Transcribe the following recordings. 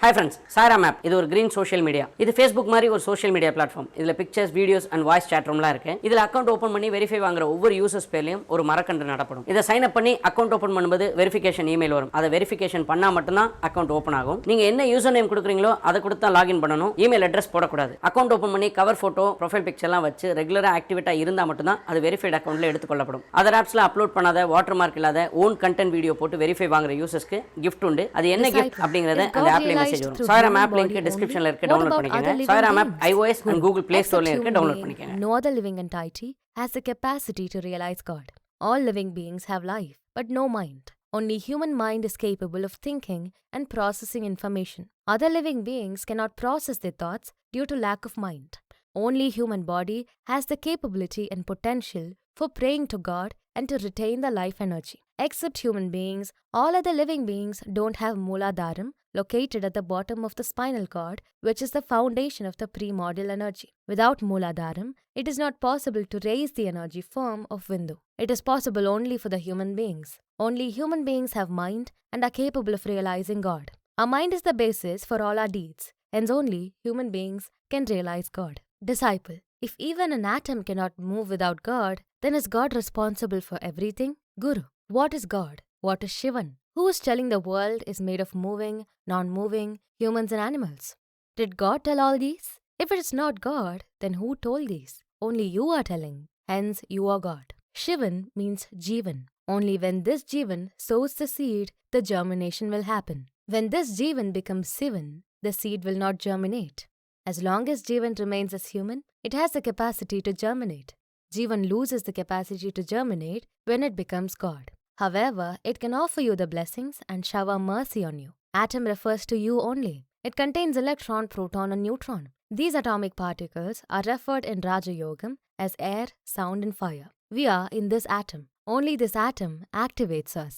Hi friends, sairam app. இது ஒரு green social media. இது Facebook மாதிரி ஒரு social media platform. இதுல pictures, videos and voice chat roomலாம் இருக்கு. இதுல account open பண்ணி verify வாங்குற ஒவ்வொரு users பேர்லயும் ஒரு மரக்கன்று நடப்படும். இத sign up பண்ணி account open பண்ணும்போது verification email வரும். அத verification பண்ணா மட்டும் தான் account open ஆகும். நீங்க என்ன user name கொடுக்குறீங்களோ அதை கொடுத்து தான் login பண்ணணும். email address போடக்கூடாது. account open பண்ணி cover photo, profile picture எல்லாம் வச்சு ரெகுலரா ஆக்டிவேட்டா இருந்தா மட்டும் தான் அது verified accountல எடுத்துக்கொள்ளப்படும். அதர் ஆப்ஸ்ல அப்லோட் பண்ணாத watermark இல்லாத own content video போட்டு verify வாங்குற usersக்கு gift உண்டு. அது என்ன gift அப்படிங்கறத அந்த ஆப்ல மெசேஜ் வரும். sairam app link descriptionல இருக்கு, டவுன்லோட் பண்ணிக்கங்க. sairam app iOS and Google Play Storeல இருக்கு, டவுன்லோட் பண்ணிக்கங்க. No other living entity has the capacity to realize God. All living beings have life, but no mind. Only human mind is capable of thinking and processing information. Other living beings cannot process their thoughts due to lack of mind. Only human body has the capability and potential for praying to God and to retain the life energy. Except human beings, all other living beings don't have Mooladharam located at the bottom of the spinal cord, which is the foundation of the primordial energy. Without Mooladharam, it is not possible to raise the energy form of Vindu. It is possible only for the human beings. Only human beings have mind and are capable of realizing God. Our mind is the basis for all our deeds, hence only human beings can realize God. Disciple, if even an atom cannot move without God, then is God responsible for everything? Guru, what is God? What is Shivan? Who is telling the world is made of moving, non-moving, humans and animals? Did God tell all these? If it is not God, then who told these? Only you are telling, hence you are God. Shivan means Jivan. Only when this Jivan sows the seed, the germination will happen. When this Jivan becomes Sivan, the seed will not germinate. As long as Jivan remains as human, it has the capacity to germinate. Jivan loses the capacity to germinate when it becomes God. However, it can offer you the blessings and shower mercy on you. Atom refers to you only. It contains electron, proton and neutron. These atomic particles are referred in Raja Yogam as air, sound and fire. We are in this atom. Only this atom activates us.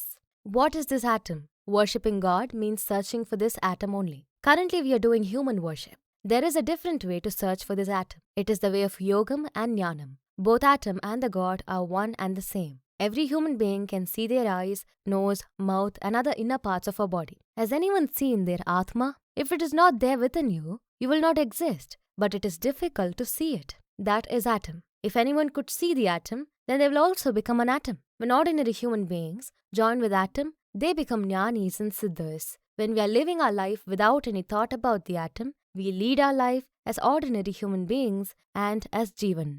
What is this atom? Worshipping God means searching for this atom only. Currently we are doing human worship. There is a different way to search for this atom. It is the way of Yogam and Jnanam. Both atom and the God are one and the same. Every human being can see their eyes, nose, mouth and other inner parts of our body. Has anyone seen their Atma? If it is not there within you, you will not exist, but it is difficult to see it. That is atom. If anyone could see the atom, then they will also become an atom. When ordinary human beings join with atom, they become Jnanis and Siddhas. When we are living our life without any thought about the atom, we lead our life as ordinary human beings and as Jivan.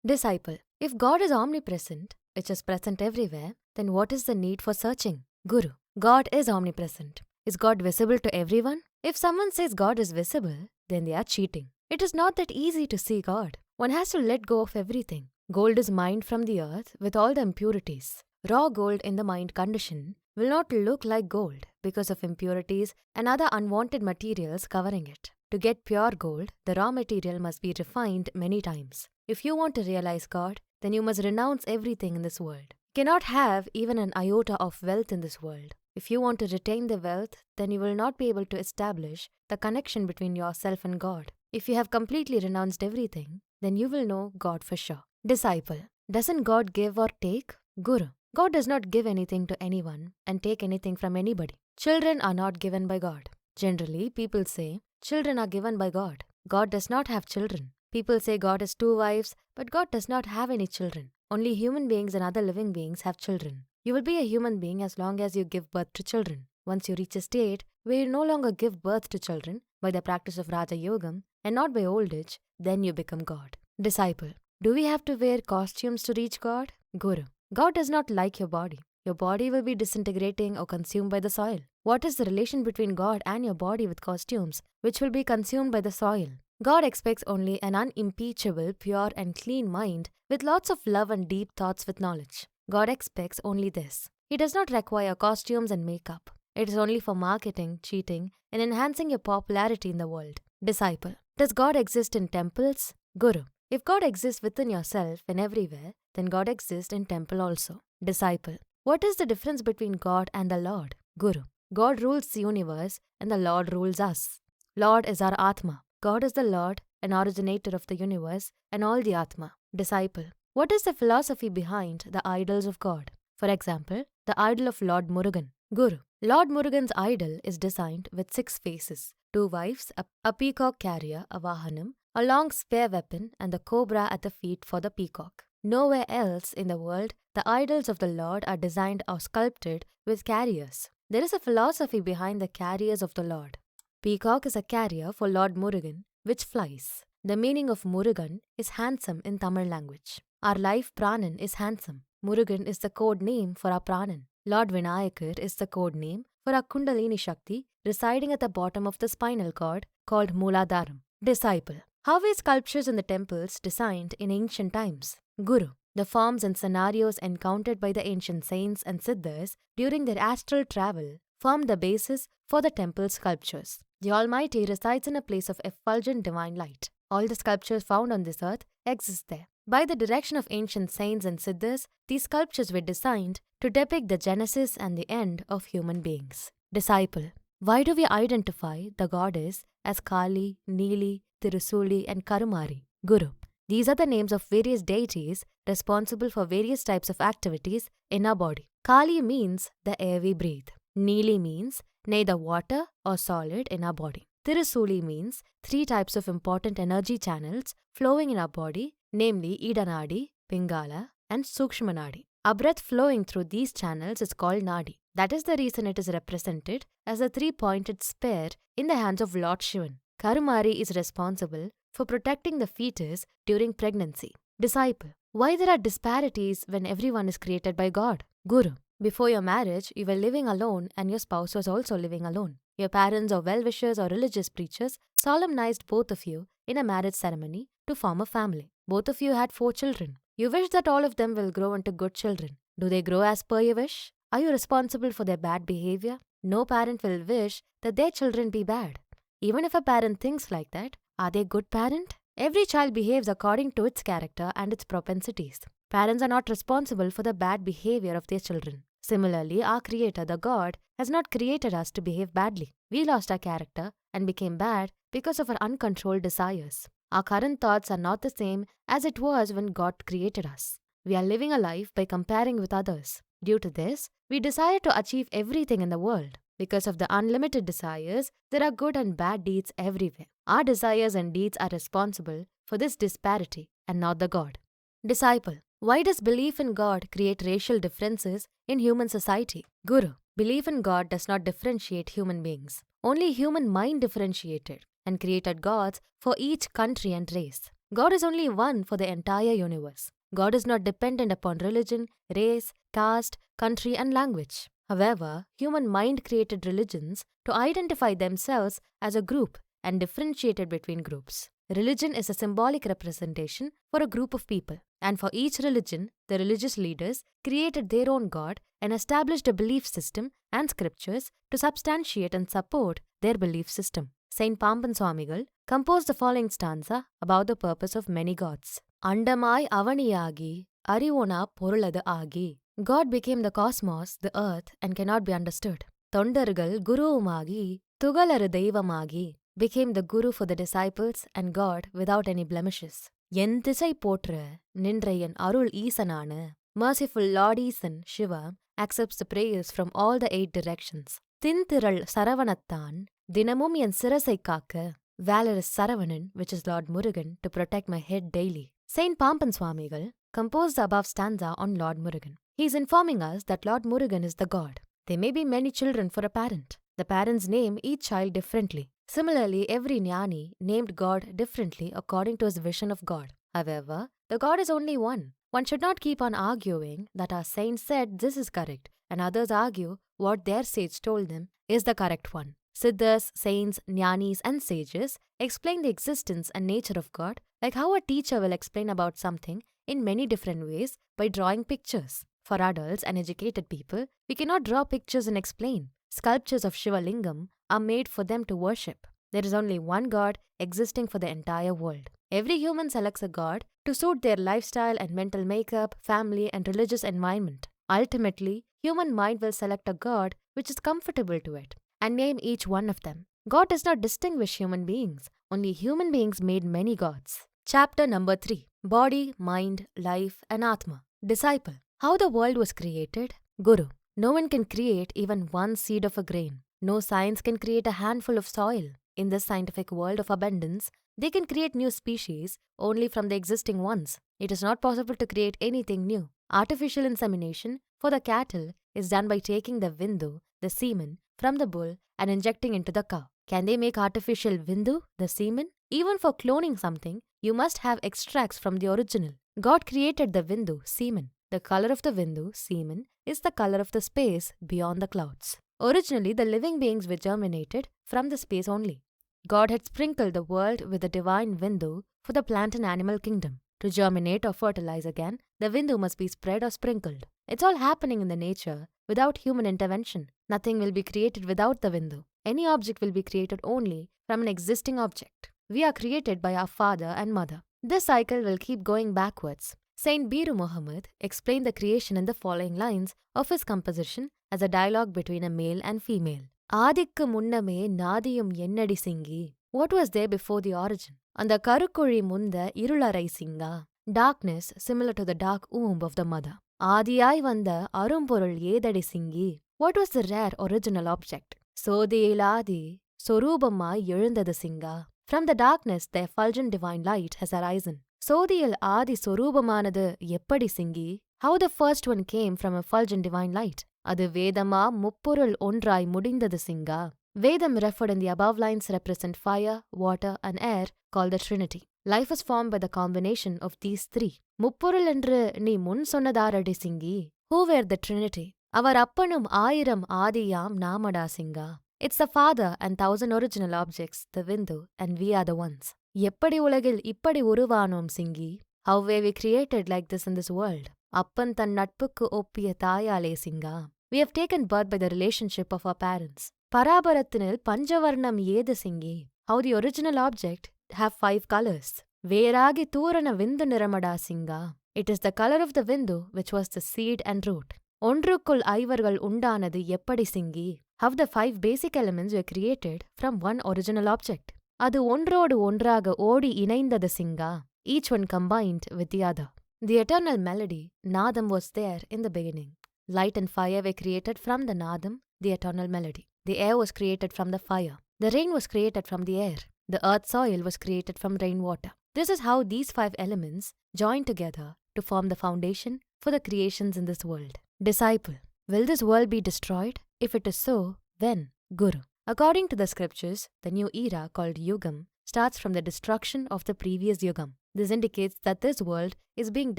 Disciple, if God is omnipresent, which is present everywhere, then what is the need for searching? Guru, God is omnipresent. Is God visible to everyone? If someone says God is visible, then they are cheating. It is not that easy to see God. One has to let go of everything. Gold is mined from the earth with all the impurities. Raw gold in the mined condition will not look like gold because of impurities and other unwanted materials covering it. To get pure gold, the raw material must be refined many times. If you want to realize God, then you must renounce everything in this world. You cannot have even an iota of wealth in this world. If you want to retain the wealth, then you will not be able to establish the connection between yourself and God. If you have completely renounced everything, then you will know God for sure. Disciple, doesn't God give or take? Guru, God does not give anything to anyone and take anything from anybody. Children are not given by God. Generally, people say, children are given by God. God does not have children. People say God has 2 wives, but God does not have any children. Only human beings and other living beings have children. You will be a human being as long as you give birth to children. Once you reach a state where you no longer give birth to children by the practice of Raja Yogam and not by old age, then you become God. Disciple, do we have to wear costumes to reach God? Guru, God does not like your body. Your body will be disintegrating or consumed by the soil. What is the relation between God and your body with costumes, which will be consumed by the soil? God expects only an unimpeachable, pure and clean mind with lots of love and deep thoughts with knowledge. God expects only this. He does not require costumes and makeup. It is only for marketing, cheating and enhancing your popularity in the world. Disciple, does God exist in temples? Guru, if God exists within yourself and everywhere, then God exists in temple also. Disciple, what is the difference between God and the Lord? Guru, God rules the universe and the Lord rules us. Lord is our Atma. God is the Lord and originator of the universe and all the Atma. Disciple, what is the philosophy behind the idols of God? For example, the idol of Lord Murugan. Guru, Lord Murugan's idol is designed with 6 faces. 2 wives, a peacock carrier, a vahanam, a long spear weapon, and the cobra at the feet for the peacock. Nowhere else in the world the idols of the Lord are designed or sculpted with carriers. There is a philosophy behind the carriers of the Lord. Peacock is a carrier for Lord Murugan, which flies. The meaning of Murugan is handsome in Tamil language. Our life Pranan is handsome. Murugan is the code name for our Pranan. Lord Vinayakar is the code name for our Kundalini Shakti residing at the bottom of the spinal cord called Mooladharam. Disciple. How were sculptures in the temples designed in ancient times? Guru. The forms and scenarios encountered by the ancient saints and siddhas during their astral travel formed the basis for the temple sculptures. The Almighty resides in a place of effulgent divine light. All the sculptures found on this earth exist there. By the direction of ancient saints and siddhas, these sculptures were designed to depict the genesis and the end of human beings. Disciple. Why do we identify the goddess as Kali, Neeli, Tirusuli, and Karumari? Guru. These are the names of various deities responsible for various types of activities in our body. Kali means the air we breathe. Neeli means neither water or solid in our body. Tirusuli means 3 types of important energy channels flowing in our body, namely Idanadi, Pingala, and Sukshmanadi. Our breath flowing through these channels is called Nadi. That is the reason it is represented as a 3-pointed spear in the hands of Lord Shivan. Karumari is responsible for protecting the fetus during pregnancy. Disciple. Why there are disparities when everyone is created by God? Guru. Before your marriage, you were living alone and your spouse was also living alone. Your parents or well-wishers or religious preachers solemnized both of you in a marriage ceremony to form a family. Both of you had 4 children. You wish that all of them will grow into good children. Do they grow as per your wish? Are you responsible for their bad behavior? No parent will wish that their children be bad. Even if a parent thinks like that, are they a good parent? Every child behaves according to its character and its propensities. Parents are not responsible for the bad behavior of their children. Similarly, our Creator, the God, has not created us to behave badly. We lost our character and became bad because of our uncontrolled desires. Our current thoughts are not the same as it was when God created us. We are living a life by comparing with others. Due to this, we desire to achieve everything in the world. Because of the unlimited desires, there are good and bad deeds everywhere. Our desires and deeds are responsible for this disparity and not the God. Disciple. Why does belief in God create racial differences in human society? Guru. Belief in God does not differentiate human beings. Only human mind differentiated and created gods for each country and race. God is only one for the entire universe. God is not dependent upon religion, race, caste, country, and language. However, human mind created religions to identify themselves as a group and differentiated between groups. Religion is a symbolic representation for a group of people, and for each religion, the religious leaders created their own God and established a belief system and scriptures to substantiate and support their belief system. Saint Pamban Swamigal composed the following stanza about the purpose of many gods. Andamai avaniyagi, arivona poruladu agi. God became the cosmos, the earth, and cannot be understood. Tondargal guruvumagi, tugalaru deivamagi, became the guru for the disciples and God without any blemishes. En tisai potra, nindrayan arul Eesanana. Merciful Lord Eesan, Shiva, accepts the prayers from all the 8 directions. Thintiral Saravanathan, dinamum en sirasai kaaka. Valorous Saravanan, which is Lord Murugan, to protect my head daily. Saint Pampan Swamigal composed the above stanza on Lord Murugan. He is informing us that Lord Murugan is the God. There may be many children for a parent. The parents name each child differently. Similarly, every jnani named God differently according to his vision of God. However, the God is only one. One should not keep on arguing that our saint said this is correct and others argue what their sage told them is the correct one. Siddhas, saints, jnanis, and sages explain the existence and nature of God like how a teacher will explain about something in many different ways by drawing pictures. For adults and educated people, we cannot draw pictures and explain. Sculptures of Shiva Lingam are made for them to worship. There is only one God existing for the entire world. Every human selects a God to suit their lifestyle and mental makeup, family, and religious environment. Ultimately, human mind will select a God which is comfortable to it and name each one of them. God does not distinguish human beings. Only human beings made many gods. Chapter number 3. Body, Mind, Life, and Atma. Disciple. How the world was created? Guru. No one can create even one seed of a grain. No science can create a handful of soil. In this scientific world of abundance, they can create new species only from the existing ones. It is not possible to create anything new. Artificial insemination for the cattle is done by taking the vindu, the semen, from the bull and injecting into the cow. Can they make artificial vindu, the semen? Even for cloning something, you must have extracts from the original. God created the vindu, semen. The color of the vindu, semen, is the color of the space beyond the clouds. Originally, the living beings were germinated from the space only. God had sprinkled the world with the divine vindu for the plant and animal kingdom. To germinate or fertilize again, the vindu must be spread or sprinkled. It's all happening in the nature without human intervention. Nothing will be created without the vindu. Any object will be created only from an existing object. We are created by our father and mother. This cycle will keep going backwards. Saint Biru Muhammad explained the creation in the following lines of his composition as a dialogue between a male and female. Adikku munname nadiyum ennadi singi. What was there before the origin? அந்த கருக்குழி முந்த இருளறை சிங்கா. Darkness similar to the dark womb of the mother. ஆதியாய் வந்த அரும்பொருள் ஏதடி சிங்கி. What was the rare original object? சோதியிலாதி சொரூபமாய் எழுந்தது சிங்கா. From the darkness the effulgent divine light has arisen. சோதியில் ஆதி சொரூபமானது எப்படி சிங்கி? How the first one came from effulgent divine light? அது வேதமா முப்பொருள் ஒன்றாய் முடிந்தது சிங்கா. Vedam referred in the above lines represent fire, water and air called the Trinity. Life is formed by the combination of these three. முப்பொருள் என்று நீ முன் சொன்னதாரடி சிங்கி. Who were the Trinity? அவர் அப்பனும் ஆயிரம் ஆதியாம் நாமடா சிங்கா. It's the father and 1,000 original objects, the vindu, and we are the ones. எப்படி உலகில் இப்படி உருவானோம் சிங்கி? How were we created like this in this world? அப்பன் தன் நட்புக்கு ஒப்பிய தாயாலே சிங்கா. We have taken birth by the relationship of our parents. பராபரத்தினில் பஞ்சவர்ணம் ஏது சிங்கி. How the original object have 5 colors. வேராகி தூரண விந்து நிறமடா சிங்கா. It is the color of the vindu which was the seed and root. ஒன்றுக்குள் ஐவர்கள் உண்டானது எப்படி சிங்கி. How the 5 basic elements were created from one original object. அது ஒன்றோடு ஒன்றாக ஓடி இணைந்தது சிங்கா. Each one combined with the other. The eternal melody, Nadam, was there in the beginning. Light and fire were created from the Nadam, the eternal melody. The air was created from the fire. The rain was created from the air. The earth soil was created from rainwater. This is how these 5 elements join together to form the foundation for the creations in this world. Disciple, will this world be destroyed? If it is so, when? Guru. According to the scriptures, the new era called Yogam starts from the destruction of the previous Yogam. This indicates that this world is being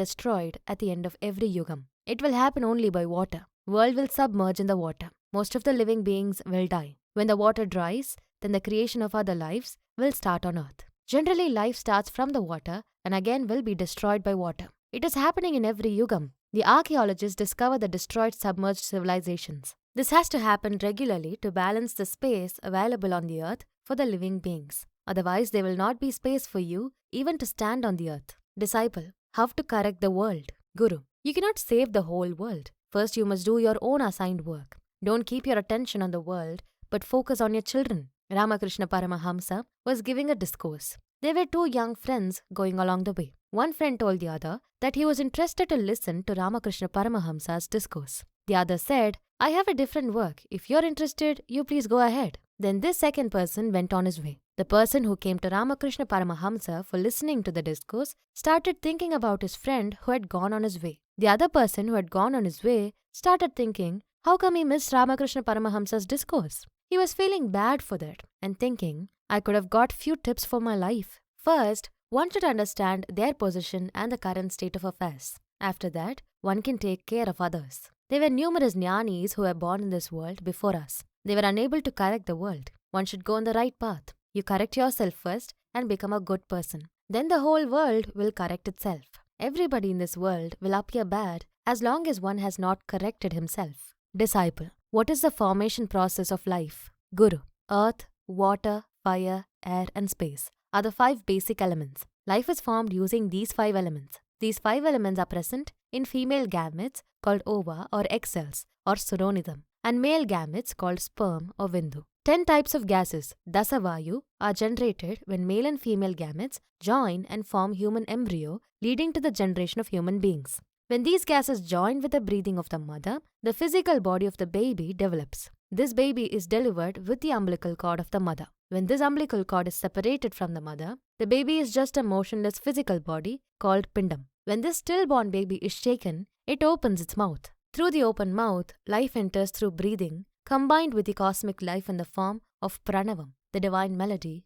destroyed at the end of every Yogam. It will happen only by water. World will submerge in the water. Most of the living beings will die. When the water dries, then the creation of other lives will start on earth. Generally, life starts from the water and again will be destroyed by water. It is happening in every Yogam. The archaeologists discover the destroyed submerged civilizations. This has to happen regularly to balance the space available on the earth for the living beings. Otherwise, there will not be space for you even to stand on the earth. Disciple, how to correct the world? Guru, you cannot save the whole world. First, you must do your own assigned work. Don't keep your attention on the world, but focus on your children. Ramakrishna Paramahamsa was giving a discourse. There were 2 young friends going along the way. One friend told the other that he was interested to listen to Ramakrishna Paramahamsa's discourse. The other said, I have a different work. If you're interested, you please go ahead. Then this second person went on his way. The person who came to Ramakrishna Paramahamsa for listening to the discourse started thinking about his friend who had gone on his way. The other person who had gone on his way started thinking, how come he missed Ramakrishna Paramahamsa's discourse? He was feeling bad for that and thinking, I could have got few tips for my life. First, one should understand their position and the current state of affairs. After that, one can take care of others. There were numerous jnanis who were born in this world before us. They were unable to correct the world. One should go on the right path. You correct yourself first and become a good person. Then the whole world will correct itself. Everybody in this world will appear bad as long as one has not corrected himself. Disciple, what is the formation process of life? Guru, earth, water, fire, air and space are the 5 basic elements. Life is formed using these 5 elements. These 5 elements are present in female gametes called ova or egg cells or suronidam and male gametes called sperm or vindu. 10 types of gases, dasavayu, are generated when male and female gametes join and form human embryo, leading to the generation of human beings. When these gases join with the breathing of the mother, the physical body of the baby develops. this baby is delivered with the umbilical cord of the mother. When this umbilical cord is separated from the mother, the baby is just a motionless physical body called pindam. When this stillborn baby is shaken, it opens its mouth. Through the open mouth, life enters through breathing, combined with the cosmic life in the form of pranavam, the divine melody,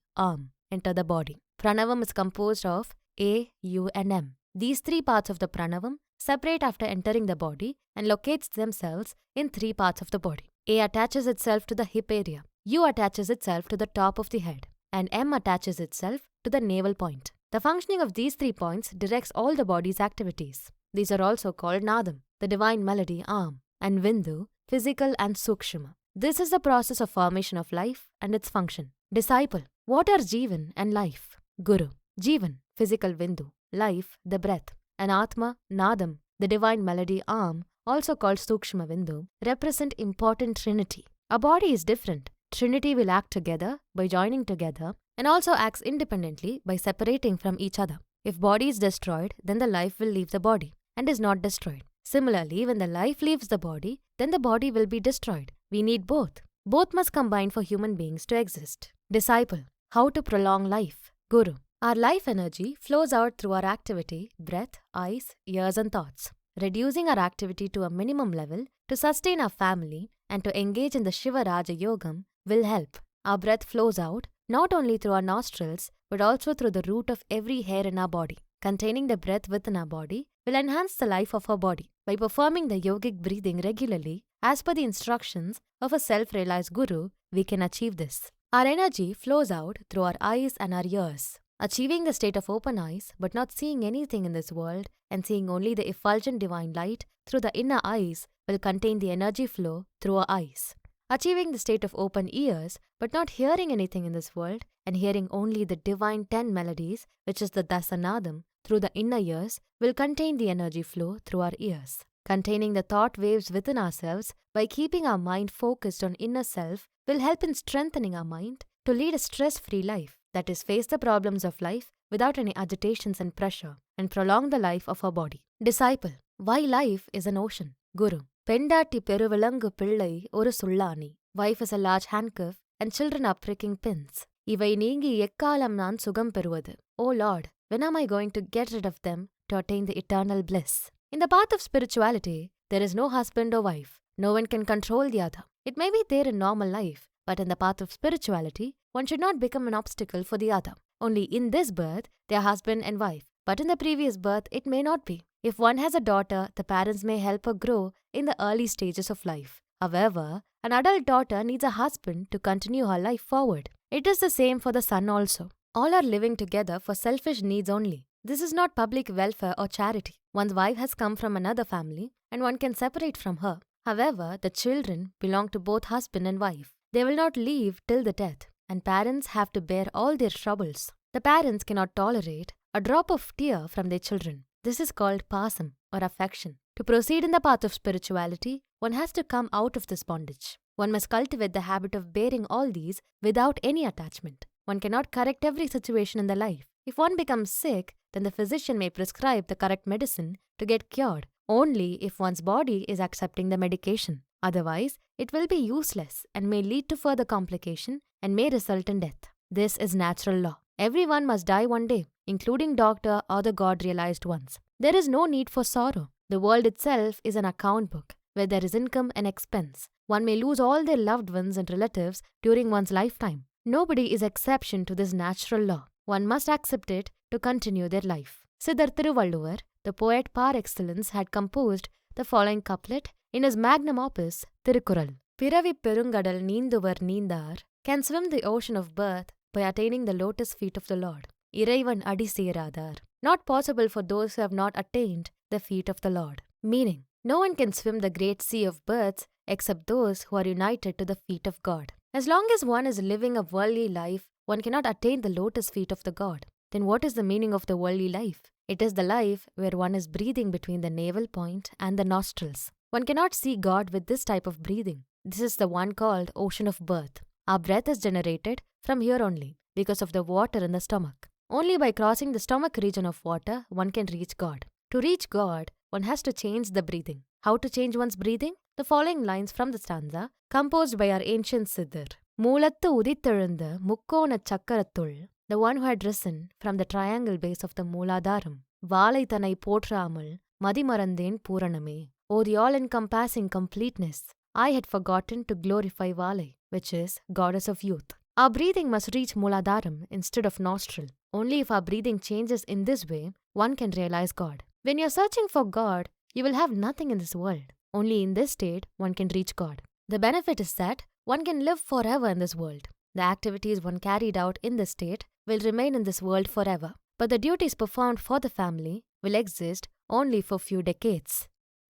enter the body. Pranavam is composed of A, U and M. These three parts of the pranavam separate after entering the body and locates themselves in three parts of the body. A attaches itself to the hip area, U attaches itself to the top of the head, and M attaches itself to the navel point. The functioning of these 3 points directs all the body's activities. These are also called Nadam, the divine melody, and Vindu, physical and Sukshma. This is the process of formation of life and its function. Disciple, what are Jivan and life? Guru, Jivan, physical Vindu, life, the breath, and Atma, Nadam, the divine melody, also called Sukshma Vindu, represent important trinity. A body is different. Trinity will act together by joining together and also acts independently by separating from each other. If body is destroyed, then the life will leave the body and is not destroyed. Similarly, when the life leaves the body, then the body will be destroyed. We need both. Both must combine for human beings to exist. Disciple, how to prolong life? Guru, our life energy flows out through our activity, breath, eyes, ears and thoughts. Reducing our activity to a minimum level to sustain our family and to engage in the Shiva Raja Yogam will help. Our breath flows out not only through our nostrils but also through the root of every hair in our body. Containing the breath within our body will enhance the life of our body. By performing the yogic breathing regularly as per the instructions of a self-realized guru, we can achieve this. Our energy flows out through our eyes and our ears. Achieving the state of open eyes but not seeing anything in this world and seeing only the effulgent divine light through the inner eyes will contain the energy flow through our eyes. Achieving the state of open ears but not hearing anything in this world and hearing only the divine 10 melodies, which is the Dasanadam, through the inner ears will contain the energy flow through our ears. Containing the thought waves within ourselves by keeping our mind focused on inner self will help in strengthening our mind to lead a stress-free life, that is, face the problems of life without any agitations and pressure, and prolong the life of our body. Disciple, why life is an ocean? Guru, Pendati peruvilangu pillai oru sullani. Wife is a large handkerchief and children are pricking pins. Ivai neengi ekkalam naan sugam peruvadu. O Lord, when am I going to get rid of them to attain the eternal bliss? In the path of spirituality, there is no husband or wife. No one can control the other. It may be there in normal life, but in the path of spirituality, one should not become an obstacle for the other. Only in this birth, they are husband and wife, but in the previous birth, it may not be. If one has a daughter, the parents may help her grow in the early stages of life. However, an adult daughter needs a husband to continue her life forward. It is the same for the son also. All are living together for selfish needs only. This is not public welfare or charity. One's wife has come from another family and one can separate from her. However, the children belong to both husband and wife. They will not leave till the death, and parents have to bear all their troubles. The parents cannot tolerate a drop of tear from their children. This is called pasam or affection. To proceed in the path of spirituality, one has to come out of this bondage. One must cultivate the habit of bearing all these without any attachment. One cannot correct every situation in the life. If one becomes sick, then the physician may prescribe the correct medicine to get cured, only if one's body is accepting the medication. Otherwise, it will be useless and may lead to further complication and may result in death. This is natural law. Everyone must die one day, including doctor or the God-realized ones. There is no need for sorrow. The world itself is an account book where there is income and expense. One may lose all their loved ones and relatives during one's lifetime. Nobody is exception to this natural law. One must accept it to continue their life. Siddhar Thiruvalluvar, the poet par excellence, had composed the following couplet in his magnum opus, Tirukkural. Piravi perungadal நீந்துவர் நீந்தார் can swim the ocean of birth by attaining the lotus feet of the Lord. இறைவன் அடி சேராதார். Not possible for those who have not attained the feet of the Lord. Meaning, no one can swim the great sea of births except those who are united to the feet of God. As long as one is living a worldly life, one cannot attain the lotus feet of the God. Then what is the meaning of the worldly life? It is the life where one is breathing between the navel point and the nostrils. One cannot see God with this type of breathing. This is the one called ocean of birth. Our breath is generated from here only because of the water in the stomach. Only by crossing the stomach region of water, one can reach God. To reach God, one has to change the breathing. How to change one's breathing? the following lines from the stanza, composed by our ancient Siddhar. Moolattu udithezhunda mukkona சக்கரத்துள், the one who had risen from the triangle base of the Mooladharam, வாளை தன்னை போற்றாமல் மதிமறந்தேன் பூரணமே. O the all-encompassing completeness, I had forgotten to glorify Valai, which is goddess of youth. Our breathing must reach Mooladharam instead of nostril. Only if our breathing changes in this way, one can realize God. When you're searching for God, you will have nothing in this world. Only in this state, one can reach God. The benefit is that one can live forever in this world. The activities one carried out in this state will remain in this world forever. But the duties performed for the family will exist only for few decades.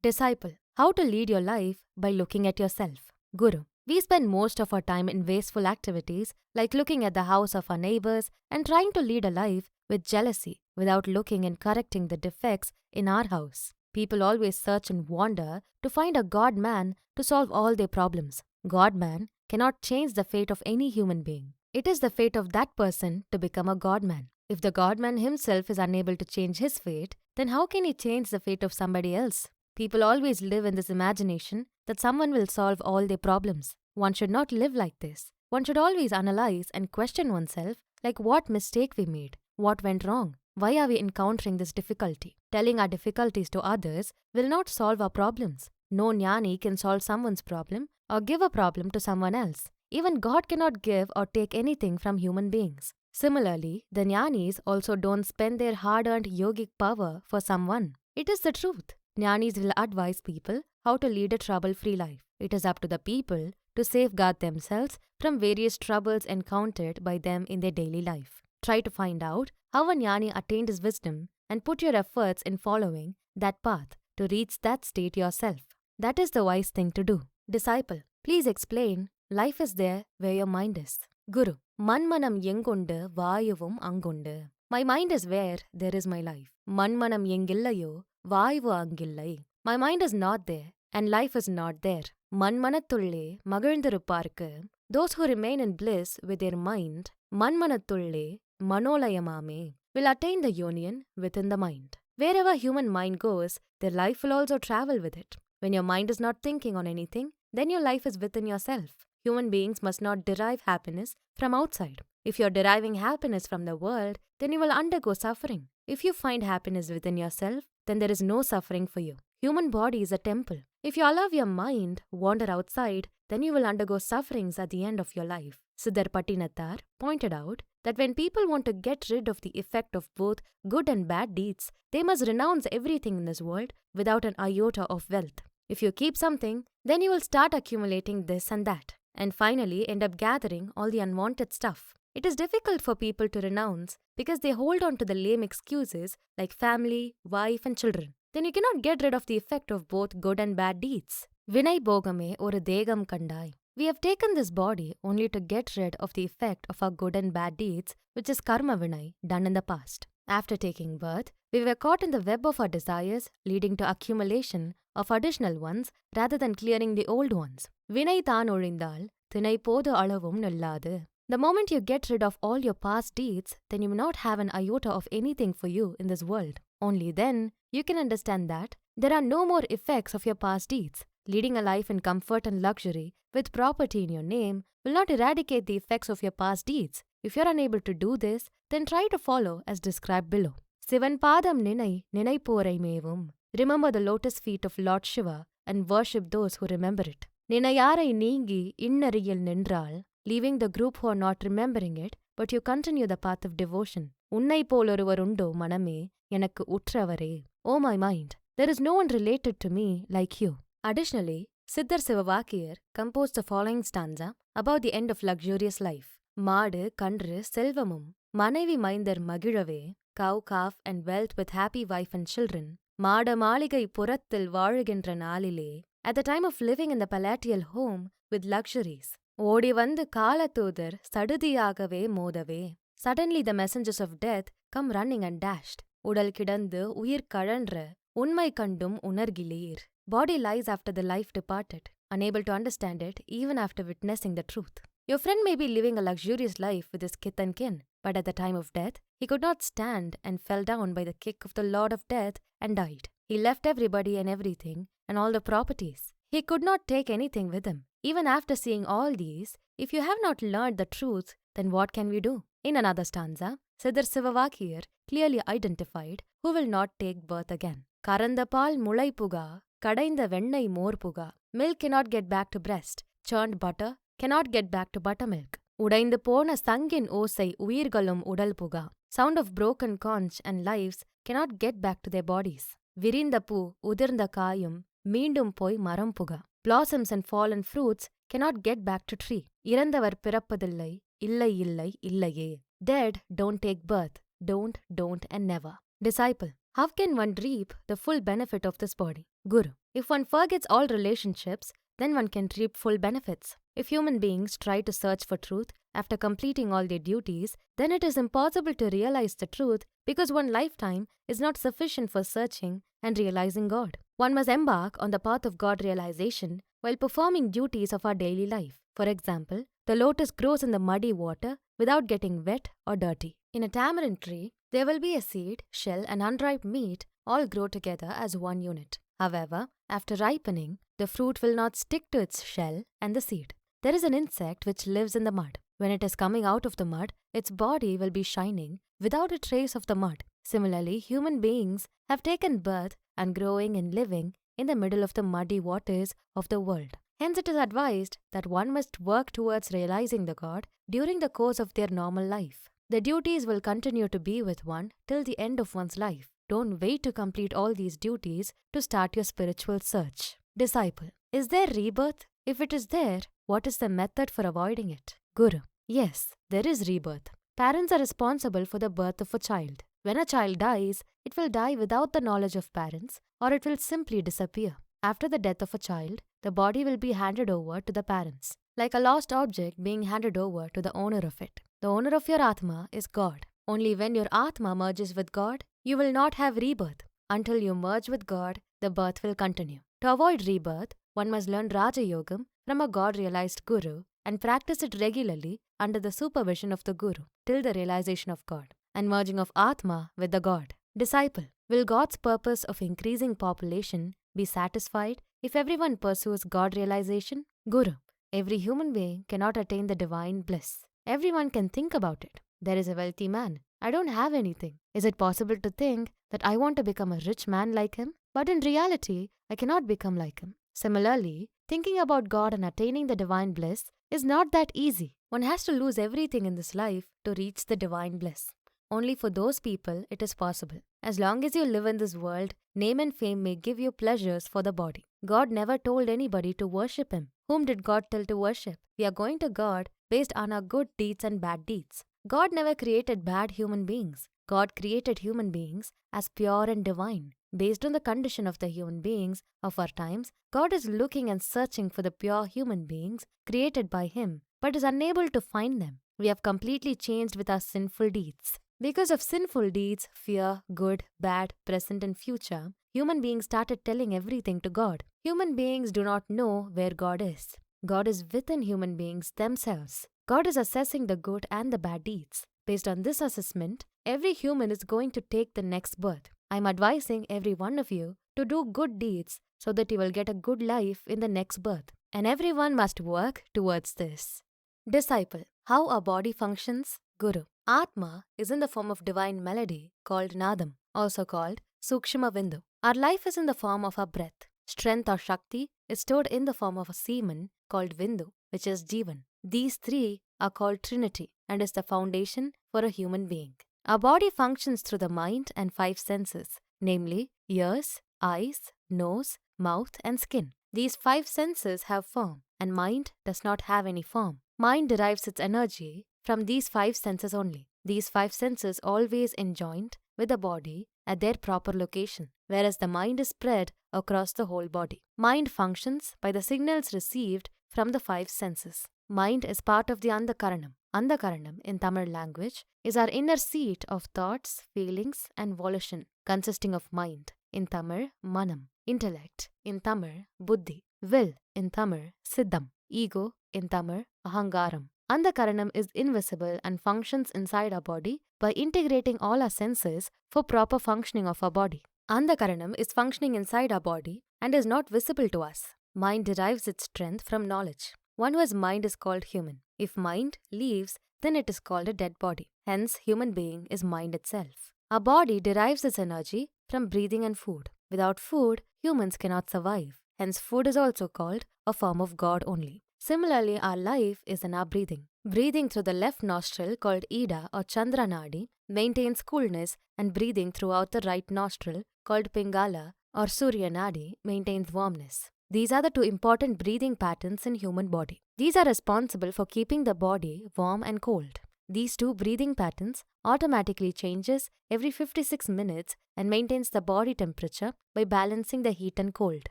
Disciple, how to lead your life by looking at yourself. Guru, we spend most of our time in wasteful activities like looking at the house of our neighbors and trying to lead a life with jealousy without looking and correcting the defects in our house. People always search and wander to find a God-man to solve all their problems. God-man cannot change the fate of any human being. It is the fate of that person to become a God-man. If the God-man himself is unable to change his fate, then how can he change the fate of somebody else? People always live in this imagination that someone will solve all their problems. One should not live like this. One should always analyze and question oneself like what mistake we made, what went wrong, why are we encountering this difficulty. Telling our difficulties to others will not solve our problems. No jnani can solve someone's problem or give a problem to someone else. Even God cannot give or take anything from human beings. Similarly, the jnanis also don't spend their hard-earned yogic power for someone. It is the truth. Jnanis will advise people how to lead a trouble-free life. It is up to the people to safeguard themselves from various troubles encountered by them in their daily life. Try to find out how a jnani attained his wisdom and put your efforts in following that path to reach that state yourself. That is the wise thing to do. Disciple, please explain, life is there where your mind is. Guru, மண்மனம் எங்குண்டு வாயுவும் அங்குண்டு. My mind is where there is my life. மண்மனம் எங்கில்லையோ Vayu அங்கில்லை. My mind is not there and life is not there. மண்மனத்துள்ளே மகிழ்ந்திருப்பார்க்கு, those who remain in bliss with their mind, மண்மனத்துள்ளே மனோலயமாமே, will attain the union within the mind. Wherever human mind goes, their life will also travel with it. When your mind is not thinking on anything, then your life is within yourself. Human beings must not derive happiness from outside. If you're deriving happiness from the world, then you will undergo suffering. If you find happiness within yourself, then there is no suffering for you. Human body is a temple. If you allow your mind wander outside, then you will undergo sufferings at the end of your life. Siddhar Patinathar pointed out that when people want to get rid of the effect of both good and bad deeds, they must renounce everything in this world without an iota of wealth. If you keep something, then you will start accumulating this and that, and finally end up gathering all the unwanted stuff. It is difficult for people to renounce because they hold on to the lame excuses like family, wife and children. Then you cannot get rid of the effect of both good and bad deeds. Vinay bogame oru degam kandai. We have taken this body only to get rid of the effect of our good and bad deeds, which is karma vinay, done in the past. After taking birth, we were caught in the web of our desires, leading to accumulation of additional ones rather than clearing the old ones. Vinay thaan olindal, thinai podu alavum nilladu. The moment you get rid of all your past deeds, then you may not have an iota of anything for you in this world. Only then, you can understand that there are no more effects of your past deeds. Leading a life in comfort and luxury with property in your name will not eradicate the effects of your past deeds. If you are unable to do this, then try to follow as described below. Sivan padam ninai porai mevum. Remember the lotus feet of Lord Shiva and worship those who remember it. Ninayarai நீங்கி இன்னறியில் நின்றால், leaving the group who are not remembering it, but you continue the path of devotion. உன்னை போலொருவருண்டோ மனமே எனக்கு உற்றவரே. Oh my mind, there is no one related to me like you. Additionally, Siddhar Sivavakiyar composed the following stanza about the end of luxurious life. மாடு கன்று செல்வமும் மனைவி மைந்தர் மகிழவே, cow, calf and wealth with happy wife and children, மாட மாளிகை புறத்தில் வாழுகின்ற நாளிலே, at the time of living in the palatial home with luxuries, ஓடி வந்து காலதூதர் சடுதியாகவே மோதவே, suddenly the messengers of death come running and dashed, உடல் கிடந்து உயிர் கழன்ற உண்மை கண்டும் உணர்கிலீர். Body lies after the life departed, unable to understand it even after witnessing the truth. Your friend may be living a luxurious life with his kith and kin, but at the time of death, he could not stand and fell down by the kick of the Lord of Death and died. He left everybody and everything and all the properties. He could not take anything with him. Even after seeing all these, if you have not learned the truth, then what can we do? In another stanza, Siddhar Sivavakiyar clearly identified who will not take birth again. Karanda paal mulai puga, kadainda vennai mor puga. Milk cannot get back to breast. Churned butter cannot get back to buttermilk. உடைந்து போன சங்கின் ஓசை உயிர்களும் உடல் புகா. Sound of broken conch and lives cannot get back to their bodies. விரிந்த பூ உதிர்ந்த காயும் மீண்டும் போய் மரம் புகா. Blossoms and fallen fruits cannot get back to tree. இறந்தவர் பிறப்பதில்லை, இல்லை இல்லை இல்லையே. Dead don't take birth, don't and never. Disciple, how can one reap the full benefit of this body? Guru, if one forgets all relationships, then one can reap full benefits. If human beings try to search for truth after completing all their duties, then it is impossible to realize the truth because one lifetime is not sufficient for searching and realizing God. One must embark on the path of God realization while performing duties of our daily life. For example, the lotus grows in the muddy water without getting wet or dirty. In a tamarind tree, there will be a seed, shell, and unripe meat all grow together as one unit. However, after ripening, the fruit will not stick to its shell and the seed. There is an insect which lives in the mud. When it is coming out of the mud, its body will be shining without a trace of the mud. Similarly, human beings have taken birth and growing and living in the middle of the muddy waters of the world. Hence, it is advised that one must work towards realizing the God during the course of their normal life. The duties will continue to be with one till the end of one's life. Don't wait to complete all these duties to start your spiritual search. Disciple, is there rebirth? If it is there, what is the method for avoiding it? Guru, yes, there is rebirth. Parents are responsible for the birth of a child. When a child dies, it will die without the knowledge of parents, or it will simply disappear. After the death of a child, the body will be handed over to the parents, like a lost object being handed over to the owner of it. The owner of your Atma is God. Only when your Atma merges with God, you will not have rebirth. Until you merge with God, the birth will continue. To avoid rebirth, one must learn Raja Yogam from a God-realized Guru and practice it regularly under the supervision of the Guru till the realization of God and merging of Atma with the God. Disciple, will God's purpose of increasing population be satisfied if everyone pursues God realization? Guru, every human being cannot attain the divine bliss. Everyone can think about it. There is a wealthy man. I don't have anything. Is it possible to think that I want to become a rich man like him? But in reality, I cannot become like him. Similarly, thinking about God and attaining the divine bliss is not that easy. One has to lose everything in this life to reach the divine bliss. Only for those people it is possible. As long as you live in this world, name and fame may give you pleasures for the body. God never told anybody to worship Him. Whom did God tell to worship? We are going to God based on our good deeds and bad deeds. God never created bad human beings. God created human beings as pure and divine. Based on the condition of the human beings of our times, God is looking and searching for the pure human beings created by Him, but is unable to find them. We have completely changed with our sinful deeds. Because of sinful deeds, fear, good, bad, present and future, human beings started telling everything to God. Human beings do not know where God is. God is within human beings themselves. God is assessing the good and the bad deeds. Based on this assessment, every human is going to take the next birth. I am advising every one of you to do good deeds so that you will get a good life in the next birth. And everyone must work towards this. Disciple, how our body functions? Guru, Atma is in the form of divine melody called Nadam, also called Sukshma Vindu. Our life is in the form of our breath. Strength or Shakti is stored in the form of a semen called Vindu, which is Jivan. These three are called Trinity and is the foundation for a human being. Our body functions through the mind and 5 senses, namely ears, eyes, nose, mouth and skin. These 5 senses have form and mind does not have any form. Mind derives its energy from these 5 senses only. These 5 senses always enjoined with the body at their proper location, whereas the mind is spread across the whole body. Mind functions by the signals received from the 5 senses. Mind is part of the Andhakaranam. Andhakaranam in Tamil language is our inner seat of thoughts, feelings and volition, consisting of mind, in Tamil, Manam, intellect, in Tamil, Buddhi, will, in Tamil, Siddham, ego, in Tamil, Ahangaram. Andhakaranam is invisible and functions inside our body by integrating all our senses for proper functioning of our body. Andhakaranam is functioning inside our body and is not visible to us. Mind derives its strength from knowledge. One who has mind is called human. If mind leaves, then it is called a dead body. Hence, human being is mind itself. Our body derives its energy from breathing and food. Without food, humans cannot survive. Hence, food is also called a form of God only. Similarly, our life is in our breathing. Breathing through the left nostril, called Ida or Chandra Nadi, maintains coolness, and breathing throughout the right nostril, called Pingala or Surya Nadi, maintains warmness. These are the two important breathing patterns in human body. These are responsible for keeping the body warm and cold. These two breathing patterns automatically changes every 56 minutes and maintains the body temperature by balancing the heat and cold.